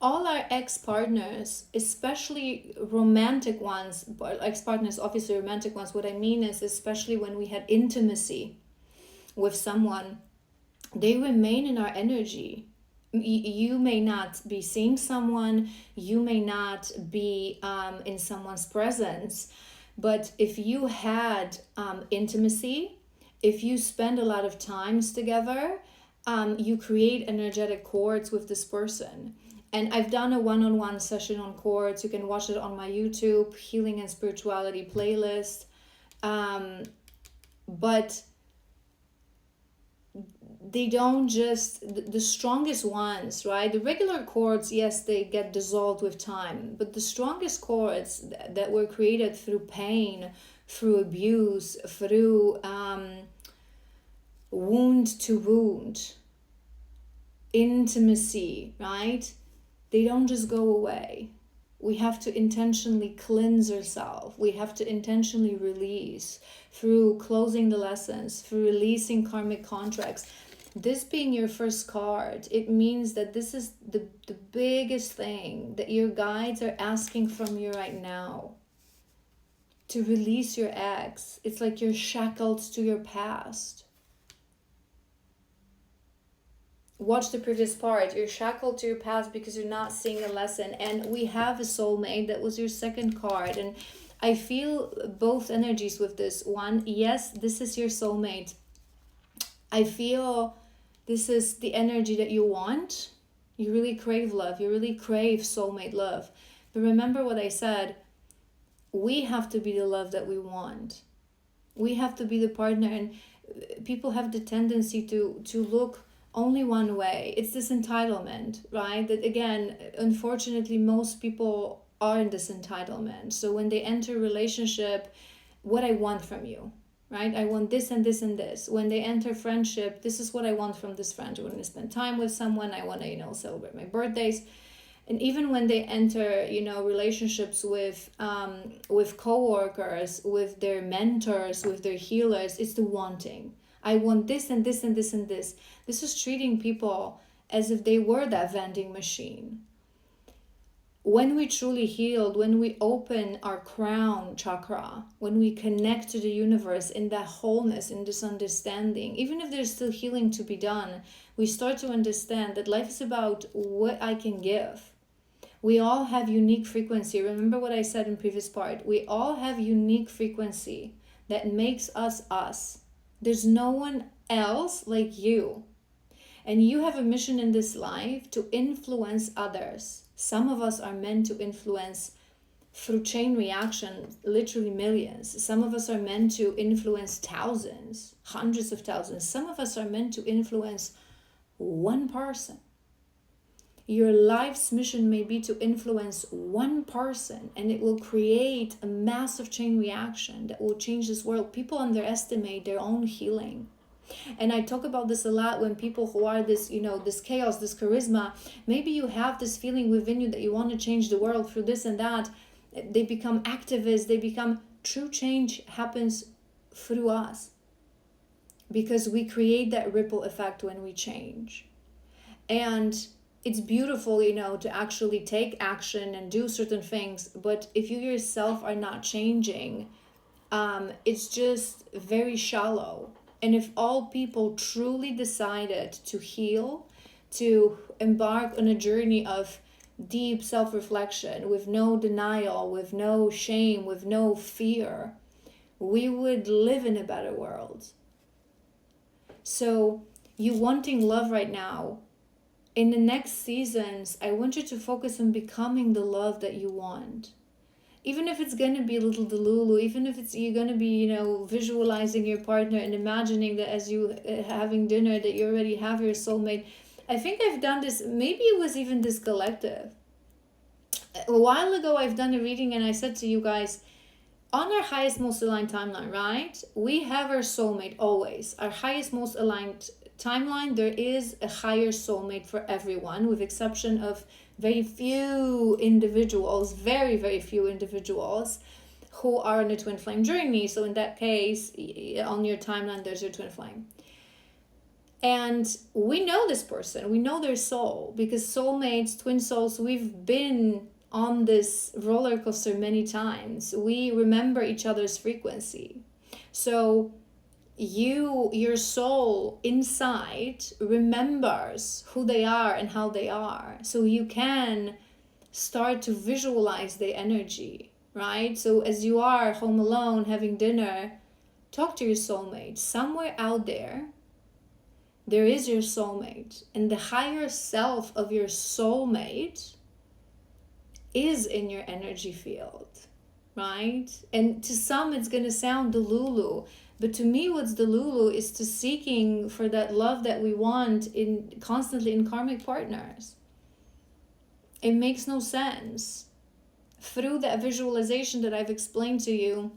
all our ex-partners, especially romantic ones, but ex-partners, obviously romantic ones, what I mean is especially when we had intimacy with someone, they remain in our energy. You may not be seeing someone, you may not be in someone's presence, but if you had intimacy, if you spend a lot of times together, you create energetic cords with this person. And I've done a one-on-one session on cords. You can watch it on my YouTube Healing and Spirituality playlist. But they don't just, the strongest ones, right? The regular chords, yes, they get dissolved with time, but the strongest chords that were created through pain, through abuse, through wound to wound, intimacy, right? They don't just go away. We have to intentionally cleanse ourselves. We have to intentionally release through closing the lessons, through releasing karmic contracts. This being your first card, it means that this is the biggest thing that your guides are asking from you right now. To release your ex. It's like you're shackled to your past. Watch the previous part. You're shackled to your past because you're not seeing a lesson. And we have a soulmate. That was your second card. And I feel both energies with this one. Yes, this is your soulmate. I feel this is the energy that you want. You really crave love. You really crave soulmate love. But remember what I said. We have to be the love that we want. We have to be the partner. And people have the tendency to look only one way. It's this entitlement, right? That again, unfortunately, most people are in this entitlement. So when they enter a relationship, what I want from you, right? I want this and this and this. When they enter friendship, this is what I want from this friend. I want to spend time with someone. I want to, celebrate my birthdays. And even when they enter, relationships with coworkers, with their mentors, with their healers, it's the wanting. I want this and this and this and this. This is treating people as if they were that vending machine. When we truly healed, when we open our crown chakra, when we connect to the universe in that wholeness, in this understanding, even if there's still healing to be done, we start to understand that life is about what I can give. We all have unique frequency. Remember what I said in previous part. We all have unique frequency that makes us us. There's no one else like you. And you have a mission in this life to influence others. Some of us are meant to influence through chain reaction, literally millions. Some of us are meant to influence thousands, hundreds of thousands. Some of us are meant to influence one person. Your life's mission may be to influence one person, and it will create a massive chain reaction that will change this world. People underestimate their own healing. And I talk about this a lot when people who are this, this chaos, this charisma, maybe you have this feeling within you that you want to change the world through this and that. They become activists, true change happens through us. Because we create that ripple effect when we change. And it's beautiful, to actually take action and do certain things. But if you yourself are not changing, it's just very shallow. And if all people truly decided to heal, to embark on a journey of deep self-reflection, with no denial, with no shame, with no fear, we would live in a better world. So you wanting love right now, in the next seasons, I want you to focus on becoming the love that you want. Even if it's going to be a little delulu, even if you're going to be, visualizing your partner and imagining that as you having dinner that you already have your soulmate. I think I've done this, maybe it was even this collective. A while ago, I've done a reading and I said to you guys, on our highest, most aligned timeline, right? We have our soulmate always. Our highest, most aligned timeline, there is a higher soulmate for everyone, with exception of very few individuals, very, very few individuals who are on a twin flame journey. So in that case, on your timeline, there's your twin flame. And we know this person, we know their soul, because soulmates, twin souls, we've been on this roller coaster many times. We remember each other's frequency. So your soul inside remembers who they are and how they are. So you can start to visualize their energy, right? So as you are home alone having dinner, talk to your soulmate. Somewhere out there is your soulmate, and the higher self of your soulmate is in your energy field, right? And to some it's going to sound delulu, but to me what's delulu is to seeking for that love that we want constantly in karmic partners. It makes no sense. Through that visualization that I've explained to you,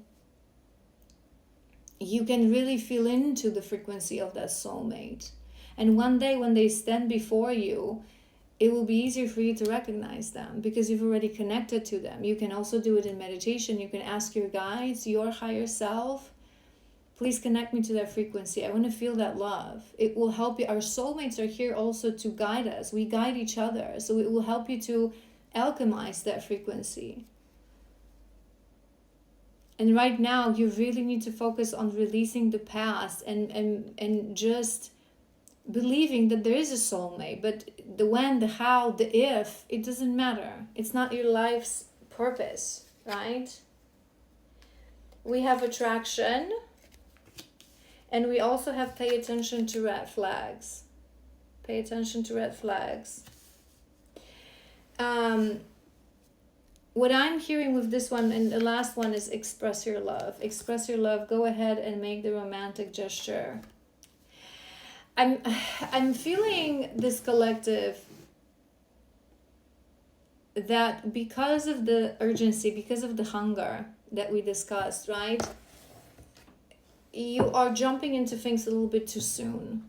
you can really feel into the frequency of that soulmate. And one day when they stand before you, it will be easier for you to recognize them because you've already connected to them. You can also do it in meditation. You can ask your guides, your higher self, please connect me to that frequency. I want to feel that love. It will help you. Our soulmates are here also to guide us. We guide each other. So it will help you to alchemize that frequency. And right now, you really need to focus on releasing the past and just believing that there is a soulmate. But the when, the how, the if, it doesn't matter. It's not your life's purpose, right? We have attraction. And we also have pay attention to red flags. Pay attention to red flags. What I'm hearing with this one and the last one is express your love. Express your love. Go ahead and make the romantic gesture. I'm feeling this collective that because of the urgency, because of the hunger that we discussed, right? You are jumping into things a little bit too soon,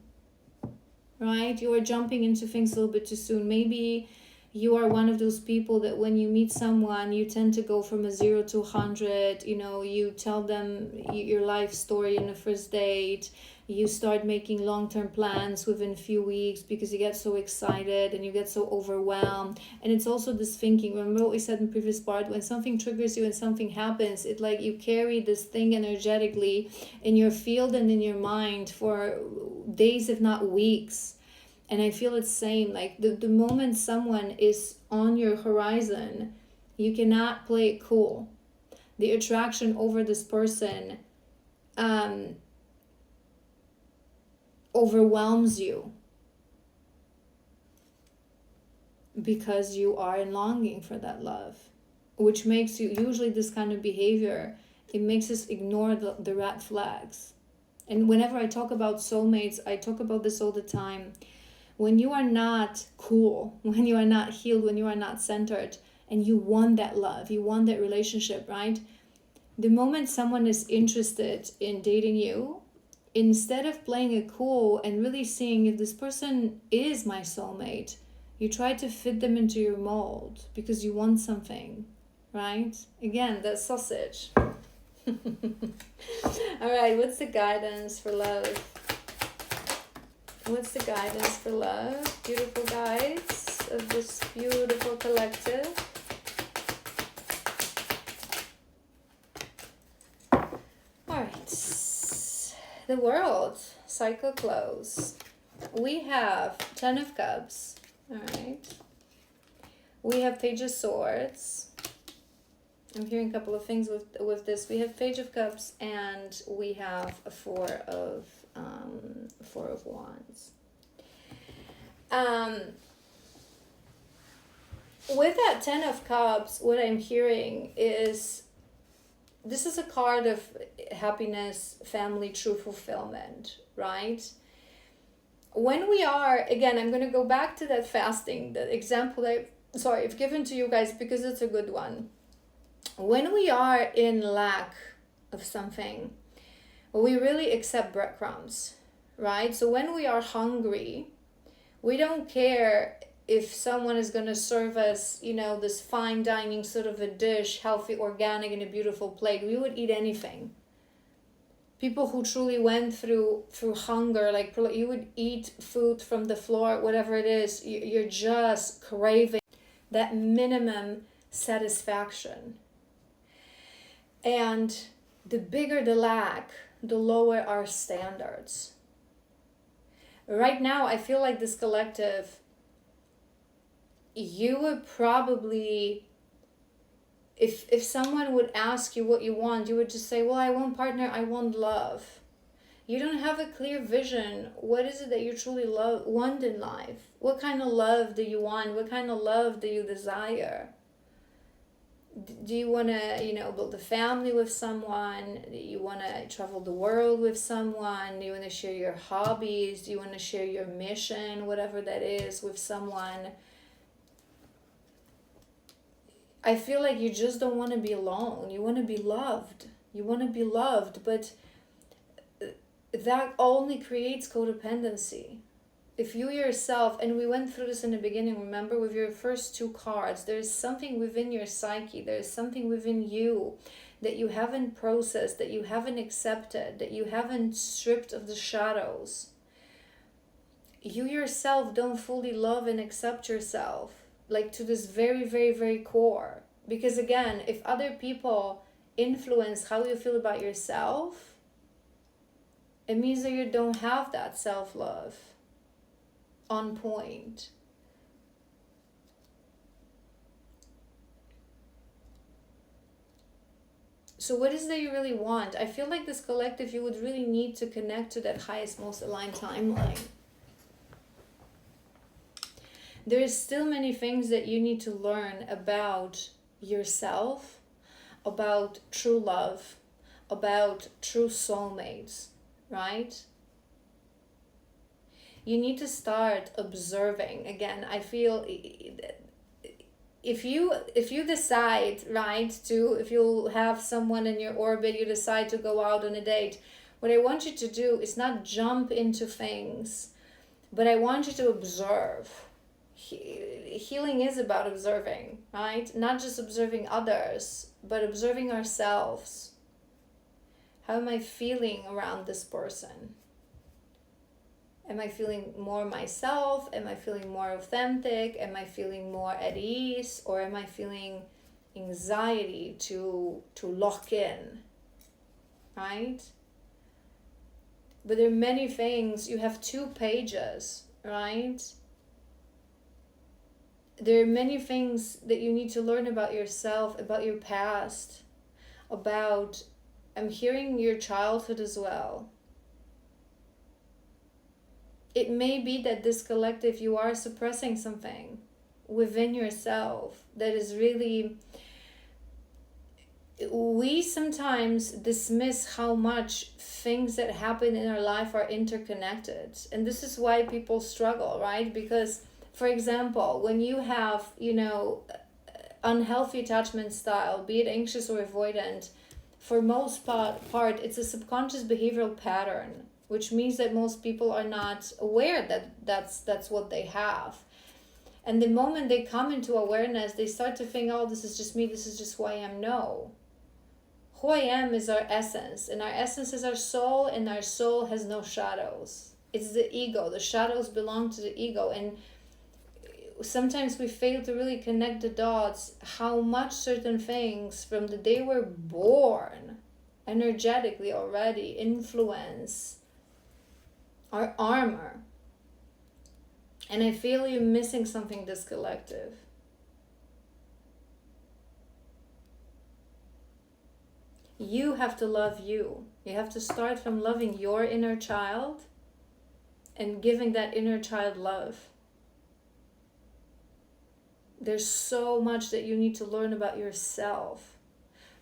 right? You are jumping into things a little bit too soon. Maybe you are one of those people that when you meet someone, you tend to go from a 0 to 100. You know, you tell them your life story in the first date. You start making long-term plans within a few weeks because you get so excited and you get so overwhelmed. And it's also this thinking. Remember what we said in the previous part? When something triggers you and something happens, it like you carry this thing energetically in your field and in your mind for days, if not weeks. And I feel it's same. Like the moment someone is on your horizon, you cannot play it cool. The attraction over this person overwhelms you because you are in longing for that love, which makes you, usually this kind of behavior, it makes us ignore the red flags. And whenever I talk about soulmates, I talk about this all the time. When you are not cool, when you are not healed, when you are not centered, and you want that love, you want that relationship, right? The moment someone is interested in dating you, instead of playing it cool and really seeing if this person is my soulmate, you try to fit them into your mold because you want something, right? Again, that sausage. All right, what's the guidance for love? What's the guidance for love? Beautiful guides of this beautiful collective. All right. The world, cycle close. We have 10 of Cups, all right. We have Page of Swords. I'm hearing a couple of things with this. We have Page of Cups and we have a Four of Wands. With that 10 of Cups, what I'm hearing is this is a card of happiness, family, true fulfillment, right? When we are, again, I'm going to go back to that fasting, the example I've given to you guys because it's a good one. When we are in lack of something, we really accept breadcrumbs, right? So when we are hungry, we don't care if someone is going to serve us, you know, this fine dining sort of a dish, healthy, organic, and a beautiful plate. We would eat anything. People who truly went through hunger, like you would eat food from the floor, whatever it is, you're just craving that minimum satisfaction. And the bigger the lack, the lower our standards. Right now, I feel like this collective, you would probably, if someone would ask you what you want, you would just say, well, I want partner, I want love. You don't have a clear vision. What is it that you truly want in life? What kind of love do you want? What kind of love do you desire? Do you want to, build a family with someone? Do you want to travel the world with someone? Do you want to share your hobbies? Do you want to share your mission, whatever that is, with someone? I feel like you just don't want to be alone. You want to be loved. You want to be loved, but that only creates codependency. If you yourself, and we went through this in the beginning, remember, with your first two cards, there's something within your psyche, there's something within you that you haven't processed, that you haven't accepted, that you haven't stripped of the shadows. You yourself don't fully love and accept yourself, like to this very, very, very core. Because again, if other people influence how you feel about yourself, it means that you don't have that self-love on point. So what is it that you really want? I feel like this collective, you would really need to connect to that highest, most aligned timeline. There's still many things that you need to learn about yourself, about true love, about true soulmates, right? You need to start observing. Again, I feel if you decide, right, if you have someone in your orbit, you decide to go out on a date, what I want you to do is not jump into things, but I want you to observe. Healing is about observing, right? Not just observing others, but observing ourselves. How am I feeling around this person? Am I feeling more myself? Am I feeling more authentic? Am I feeling more at ease? Or am I feeling anxiety to lock in, right? But there are many things. You have 2 pages, right? There are many things that you need to learn about yourself, about your past, about, I'm hearing your childhood as well. It may be that this collective, you are suppressing something within yourself that is really, we sometimes dismiss how much things that happen in our life are interconnected. And this is why people struggle, right? Because, for example, when you have, unhealthy attachment style, be it anxious or avoidant, for most part, it's a subconscious behavioral pattern, which means that most people are not aware that that's what they have. And the moment they come into awareness, they start to think, oh, this is just me, this is just who I am. No. Who I am is our essence, and our essence is our soul, and our soul has no shadows. It's the ego. The shadows belong to the ego, and sometimes we fail to really connect the dots, how much certain things from the day we're born energetically already influence our armor. And I feel you're missing something, this collective. You have to love you. You have to start from loving your inner child and giving that inner child love. There's so much that you need to learn about yourself.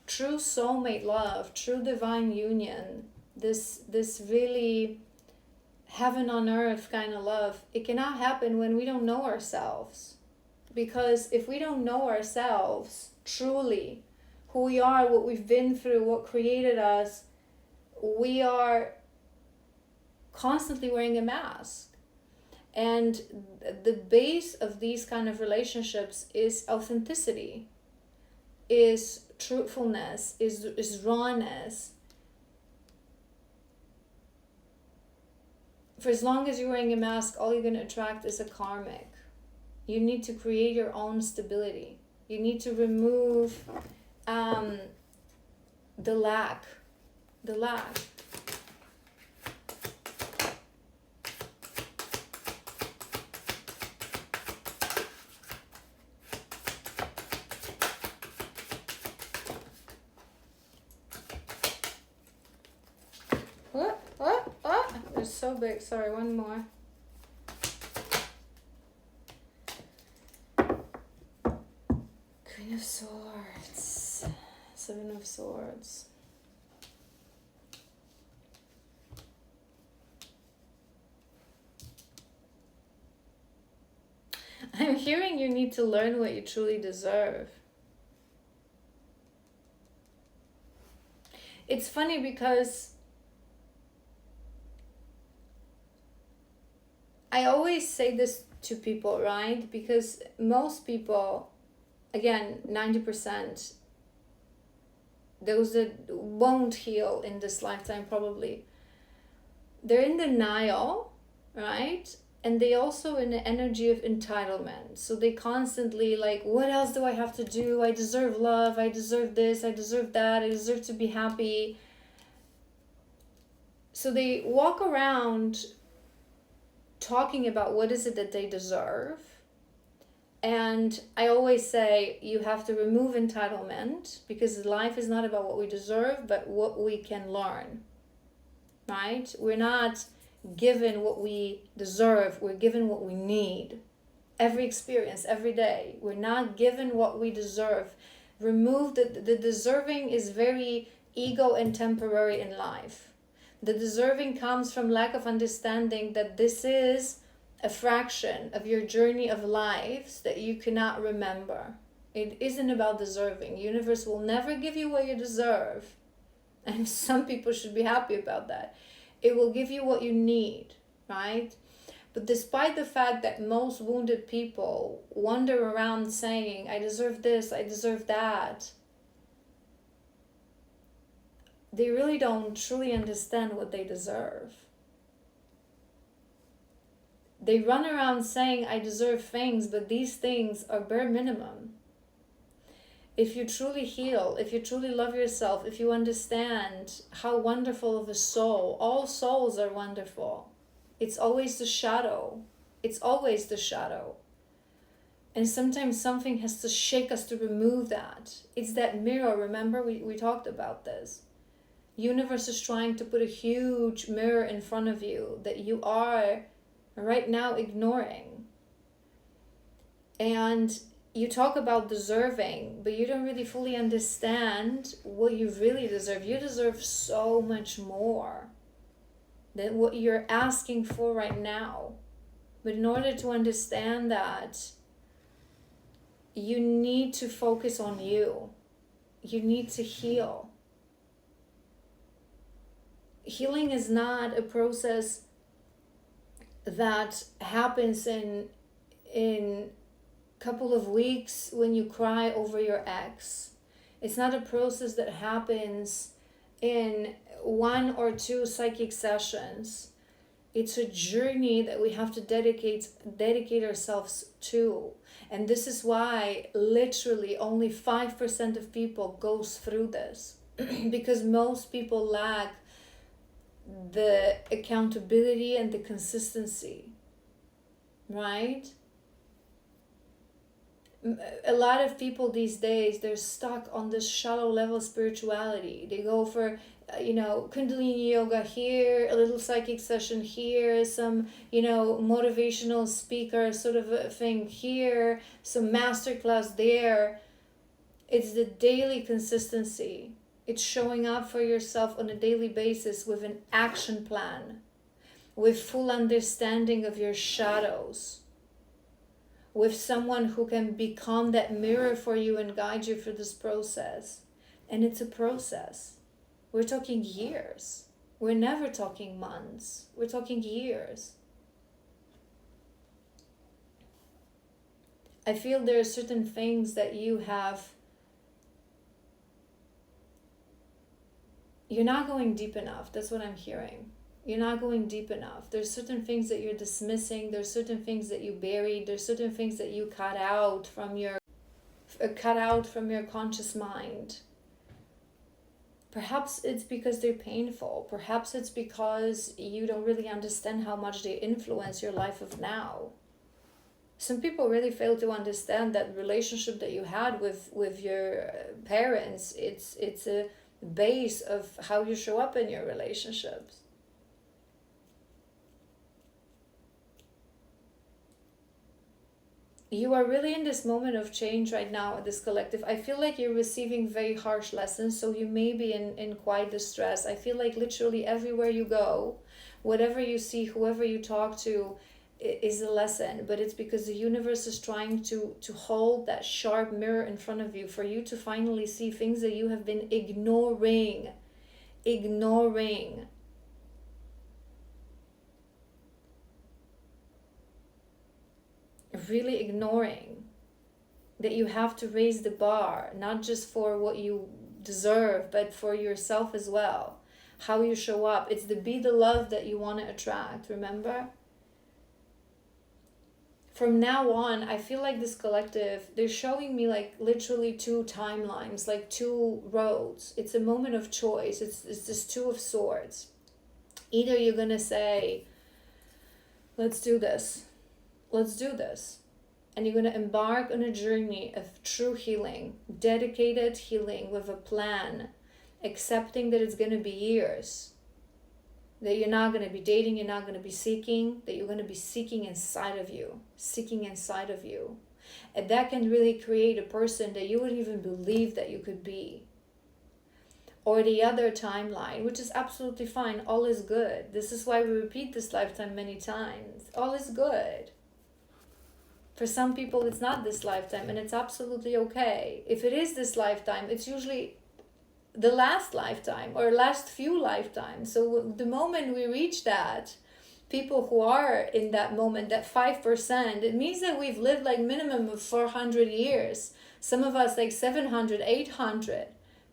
True soulmate love, true divine union, this really heaven on earth kind of love, it cannot happen when we don't know ourselves. Because if we don't know ourselves truly, who we are, what we've been through, what created us, we are constantly wearing a mask. And the base of these kind of relationships is authenticity, is truthfulness, is rawness. For as long as you're wearing a mask, all you're going to attract is a karmic. You need to create your own stability. You need to remove the lack. They're so big. Sorry, one more. Queen of Swords. Seven of Swords. I'm hearing you need to learn what you truly deserve. It's funny because I always say this to people, right? Because most people, again, 90%, those that won't heal in this lifetime probably, they're in denial, right? And they also in the energy of entitlement. So they constantly like, what else do I have to do? I deserve love. I deserve this. I deserve that. I deserve to be happy. So they walk around talking about what is it that they deserve. And I always say you have to remove entitlement, because life is not about what we deserve, but what we can learn, right? We're not given what we deserve, we're given what we need. Every experience, every day, we're not given what we deserve. Remove the deserving is very ego and temporary in life. The deserving comes from lack of understanding that this is a fraction of your journey of lives that you cannot remember. It isn't about deserving. Universe will never give you what you deserve. And some people should be happy about that. It will give you what you need, right? But despite the fact that most wounded people wander around saying, I deserve this, I deserve that, they really don't truly understand what they deserve. They run around saying, I deserve things, but these things are bare minimum. If you truly heal, if you truly love yourself, if you understand how wonderful of a soul, all souls are wonderful. It's always the shadow. It's always the shadow. And sometimes something has to shake us to remove that. It's that mirror, remember? We talked about this. Universe is trying to put a huge mirror in front of you that you are right now ignoring. And you talk about deserving, but you don't really fully understand what you really deserve. You deserve so much more than what you're asking for right now. But in order to understand that, you need to focus on you. You need to heal. Healing is not a process that happens in couple of weeks when you cry over your ex. It's not a process that happens in 1 or 2 psychic sessions. It's a journey that we have to dedicate ourselves to. And this is why literally only 5% of people goes through this. Because most people lack the accountability and the consistency, right? A lot of people these days, they're stuck on this shallow level spirituality. They go for Kundalini yoga here, a little psychic session here, some motivational speaker sort of a thing here, some masterclass there. It's the daily consistency. It's showing up for yourself on a daily basis with an action plan, with full understanding of your shadows, with someone who can become that mirror for you and guide you through this process. And it's a process. We're talking years. We're never talking months. We're talking years. I feel there are certain things that you're not going deep enough. That's what I'm hearing. You're not going deep enough. There's certain things that you're dismissing. There's certain things that you buried. There's certain things that you cut out from your conscious mind. Perhaps it's because they're painful. Perhaps it's because you don't really understand how much they influence your life of now. Some people really fail to understand that relationship that you had with your parents, it's a base of how you show up in your relationships. You are really in this moment of change right now, this collective. I feel like you're receiving very harsh lessons, so you may be in quite distress. I feel like literally everywhere you go, whatever you see, whoever you talk to, is a lesson. But it's because the universe is trying to hold that sharp mirror in front of you for you to finally see things that you have been ignoring. Really ignoring that you have to raise the bar, not just for what you deserve, but for yourself as well. How you show up. It's be the love that you want to attract, remember? From now on, I feel like this collective, they're showing me like literally two timelines, like two roads. It's a moment of choice. It's this Two of Swords. Either you're going to say, let's do this. And you're going to embark on a journey of true healing, dedicated healing with a plan, accepting that it's going to be years, that you're not going to be dating, you're not going to be seeking, that you're going to be seeking inside of you. And that can really create a person that you wouldn't even believe that you could be. Or the other timeline, which is absolutely fine. All is good. This is why we repeat this lifetime many times. All is good. For some people, it's not this lifetime, and it's absolutely okay. If it is this lifetime, it's usually the last lifetime or last few lifetimes. So the moment we reach that, people who are in that moment, that 5%, it means that we've lived like minimum of 400 years. Some of us like 700, 800,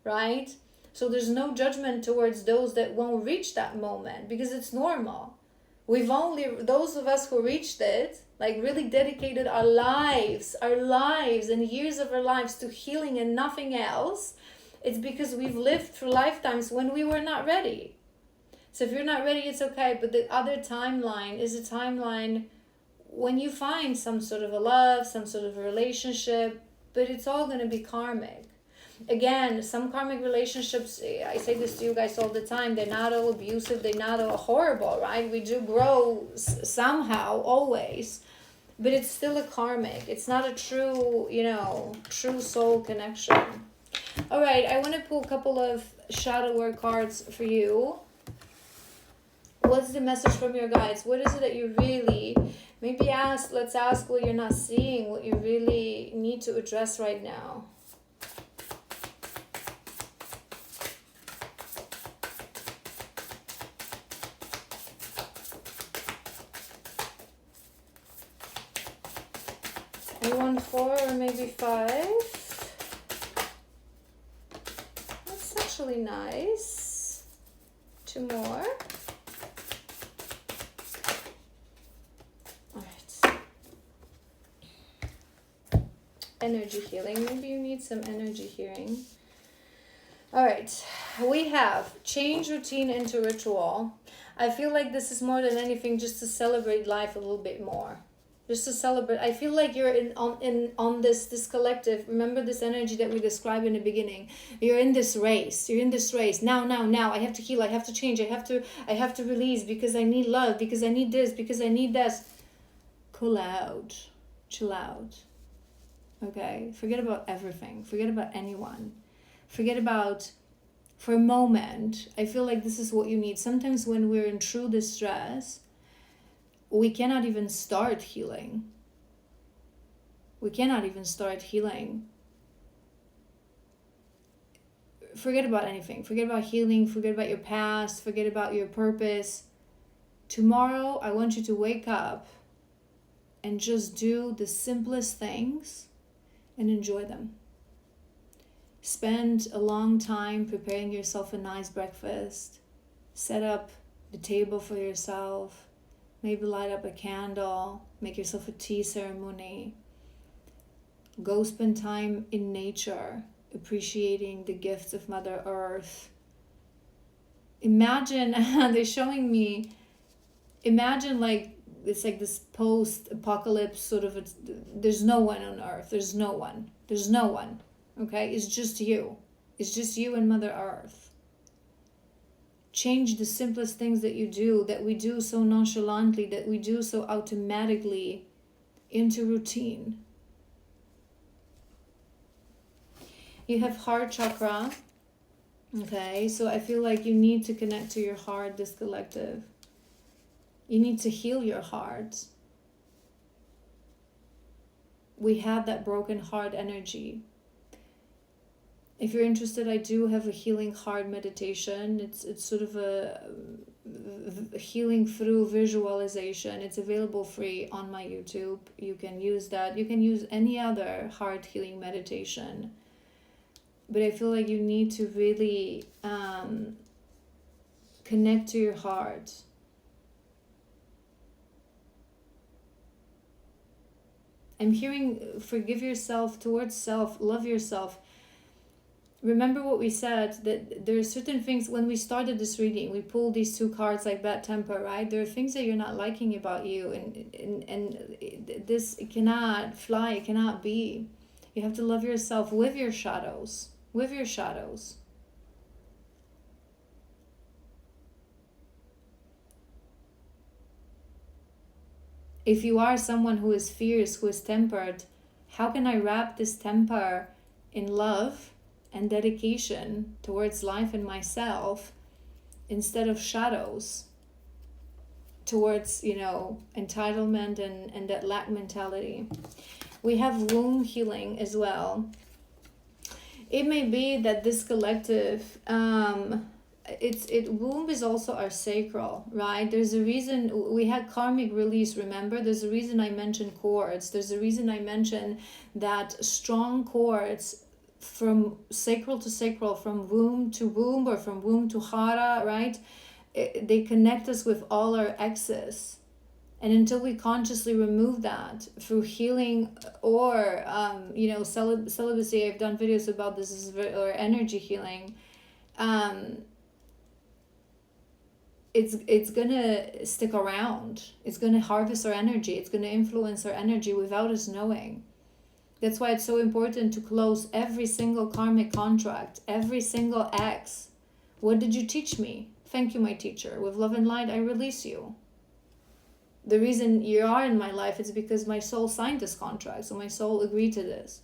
right? So there's no judgment towards those that won't reach that moment because it's normal. Those of us who reached it, like really dedicated our lives and years of our lives to healing and nothing else. It's because we've lived through lifetimes when we were not ready. So if you're not ready, it's okay. But the other timeline is a timeline when you find some sort of a love, some sort of a relationship, but it's all going to be karmic. Again, some karmic relationships, I say this to you guys all the time, they're not all abusive, they're not all horrible, right? We do grow somehow, always, but it's still a karmic. It's not a true, true soul connection. All right, I want to pull a couple of shadow work cards for you. What's the message from your guides? What is it that you really, let's ask what you're not seeing, what you really need to address right now. You want 4 or maybe 5. That's actually nice. 2 more. All right. Energy healing. Maybe you need some energy healing. All right. We have change routine into ritual. I feel like this is more than anything just to celebrate life a little bit more. Just to celebrate. I feel like you're on this collective. Remember this energy that we described in the beginning. You're in this race. Now. I have to heal. I have to change. I have to release because I need love. Because I need this. Because I need this. Cool out. Chill out. Okay. Forget about everything. Forget about anyone. Forget about. For a moment, I feel like this is what you need. Sometimes when we're in true distress, we cannot even start healing. Forget about anything. Forget about healing. Forget about your past. Forget about your purpose. Tomorrow, I want you to wake up and just do the simplest things and enjoy them. Spend a long time preparing yourself a nice breakfast. Set up the table for yourself, maybe light up a candle, make yourself a tea ceremony. Go spend time in nature, appreciating the gifts of Mother Earth. Imagine, they're showing me, imagine like, it's like this post-apocalypse sort of, there's no one on Earth, there's no one, okay? It's just you and Mother Earth. Change the simplest things that you do, that we do so nonchalantly, that we do so automatically, into routine. You have heart chakra. Okay, so I feel like you need to connect to your heart, this collective. You need to heal your heart. We have that broken heart energy. If you're interested, I do have a healing heart meditation. It's sort of a healing through visualization. It's available free on my YouTube. You can use that. You can use any other heart healing meditation. But I feel like you need to really connect to your heart. I'm hearing forgive yourself, towards self, love yourself. Remember what we said, that there are certain things, when we started this reading, we pulled these two cards like bad temper, right? There are things that you're not liking about you, and this cannot fly, it cannot be. You have to love yourself with your shadows, If you are someone who is fierce, who is tempered, how can I wrap this temper in love and dedication towards life and myself, instead of shadows towards, entitlement and that lack mentality? We have womb healing as well. It may be that this collective, womb is also our sacral, right? There's a reason we had karmic release. Remember, there's a reason I mentioned cords. There's a reason I mentioned that strong cords from sacral to sacral, from womb to womb, or from womb to hara, right? They connect us with all our excess. And until we consciously remove that through healing or, celibacy, I've done videos about this, or energy healing, it's gonna stick around. It's gonna harvest our energy. It's gonna influence our energy without us knowing. That's why it's so important to close every single karmic contract, every single ex. What did you teach me? Thank you, my teacher. With love and light, I release you. The reason you are in my life is because my soul signed this contract, so my soul agreed to this.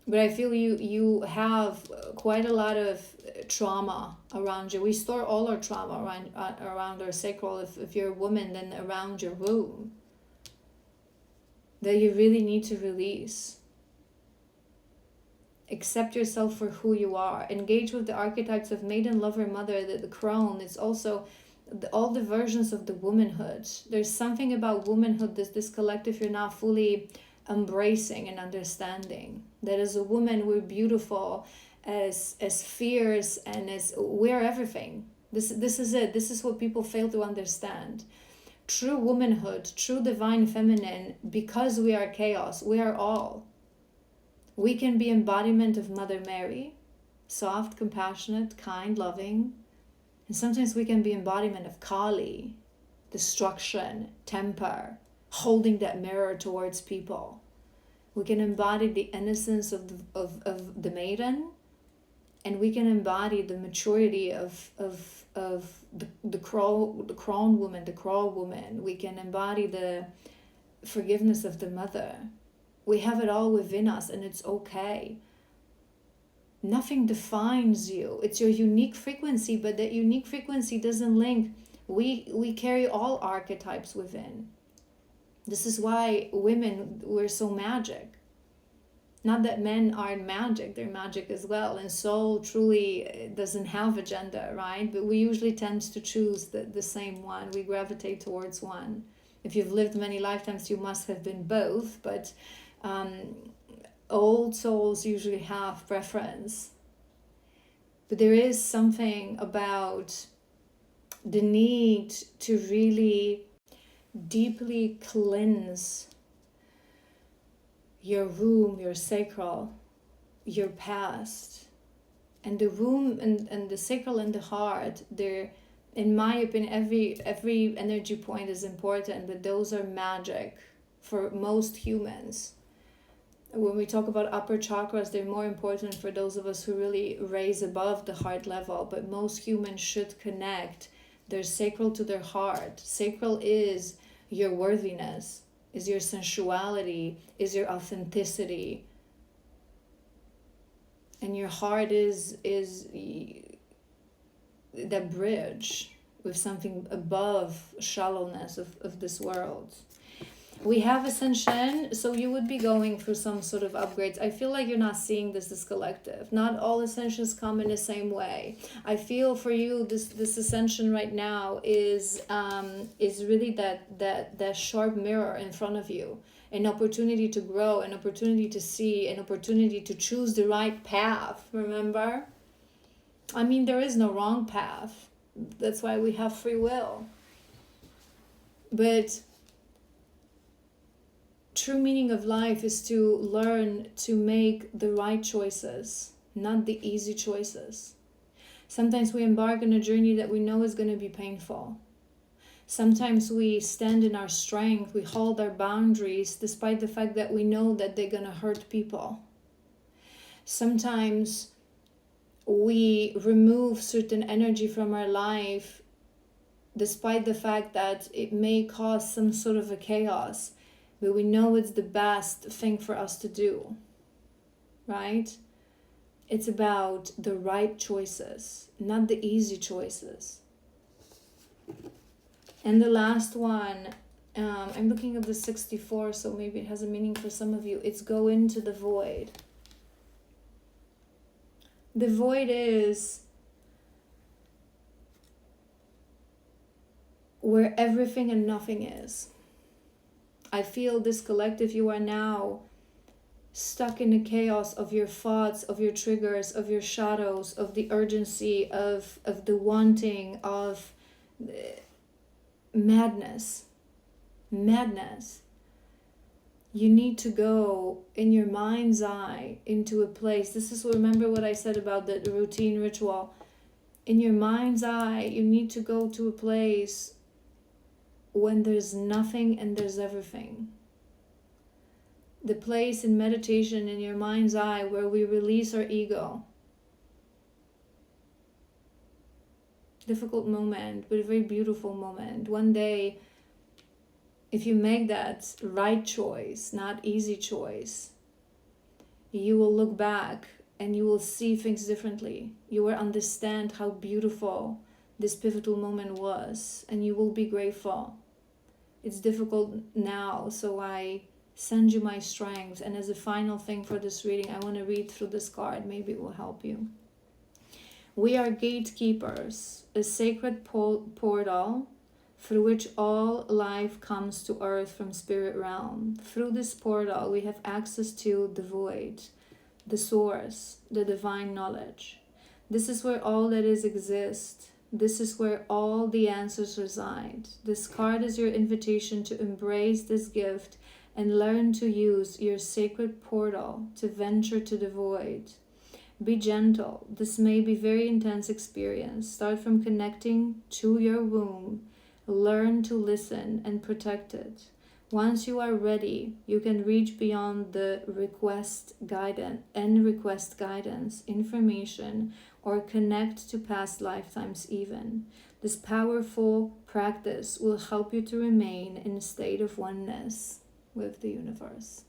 But I feel you have quite a lot of trauma around you. We store all our trauma around our sacral. If you're a woman, then around your womb, that you really need to release. Accept yourself for who you are. Engage with the archetypes of maiden, lover, mother, the crone. It's also all the versions of the womanhood. There's something about womanhood that this collective you're not fully embracing and understanding. That as a woman, we're beautiful, as fierce, and as we're everything. This is it. This is what people fail to understand. True womanhood, true divine feminine, because we are chaos, we are all. We can be embodiment of Mother Mary, soft, compassionate, kind, loving. And sometimes we can be embodiment of Kali, destruction, temper, holding that mirror towards people. We can embody the innocence of the maiden, and we can embody the maturity of the crone woman, the crawl woman. We can embody the forgiveness of the mother. We have it all within us, and it's okay. Nothing defines you. It's your unique frequency, but that unique frequency doesn't link. We carry all archetypes within. This is why women, we're so magic. Not that men aren't magic, they're magic as well. And soul truly doesn't have a gender, right? But we usually tend to choose the same one. We gravitate towards one. If you've lived many lifetimes, you must have been both. But old souls usually have preference. But there is something about the need to really deeply cleanse your womb, your sacral, your past. And the womb and the sacral and the heart, they're, in my opinion, every energy point is important, but those are magic for most humans. When we talk about upper chakras, they're more important for those of us who really raise above the heart level, but most humans should connect their sacral to their heart. Sacral is your worthiness, is your sensuality, is your authenticity. And your heart is the bridge with something above shallowness of this world. We have ascension, so you would be going through some sort of upgrades. I feel like you're not seeing this as collective. Not all ascensions come in the same way. I feel for you, this ascension right now is really that sharp mirror in front of you. An opportunity to grow, an opportunity to see, an opportunity to choose the right path, remember? I mean, there is no wrong path. That's why we have free will. But true meaning of life is to learn to make the right choices, not the easy choices. Sometimes we embark on a journey that we know is going to be painful. Sometimes we stand in our strength, we hold our boundaries despite the fact that we know that they're going to hurt people. Sometimes we remove certain energy from our life despite the fact that it may cause some sort of a chaos, but we know it's the best thing for us to do, right? It's about the right choices, not the easy choices. And the last one, I'm looking at the 64, so maybe it has a meaning for some of you. It's go into the void. The void is where everything and nothing is. I feel this collective, you are now stuck in the chaos of your thoughts, of your triggers, of your shadows, of the urgency, of the wanting, of madness. You need to go in your mind's eye into a place. This is, remember what I said about the routine ritual. In your mind's eye, you need to go to a place when there's nothing and there's everything. The place in meditation in your mind's eye where we release our ego. Difficult moment, but a very beautiful moment. One day, if you make that right choice, not easy choice, you will look back and you will see things differently. You will understand how beautiful this pivotal moment was, and you will be grateful. It's difficult now, so I send you my strength. And as a final thing for this reading, I want to read through this card. Maybe it will help you. We are gatekeepers, a sacred portal through which all life comes to earth from spirit realm. Through this portal, we have access to the void, the source, the divine knowledge. This is where all that is exists. This is where all the answers reside. This card is your invitation to embrace this gift and learn to use your sacred portal to venture to the void. Be gentle. This may be a very intense experience. Start from connecting to your womb. Learn to listen and protect it. Once you are ready, you can reach beyond the request guidance, information, or connect to past lifetimes even. This powerful practice will help you to remain in a state of oneness with the universe.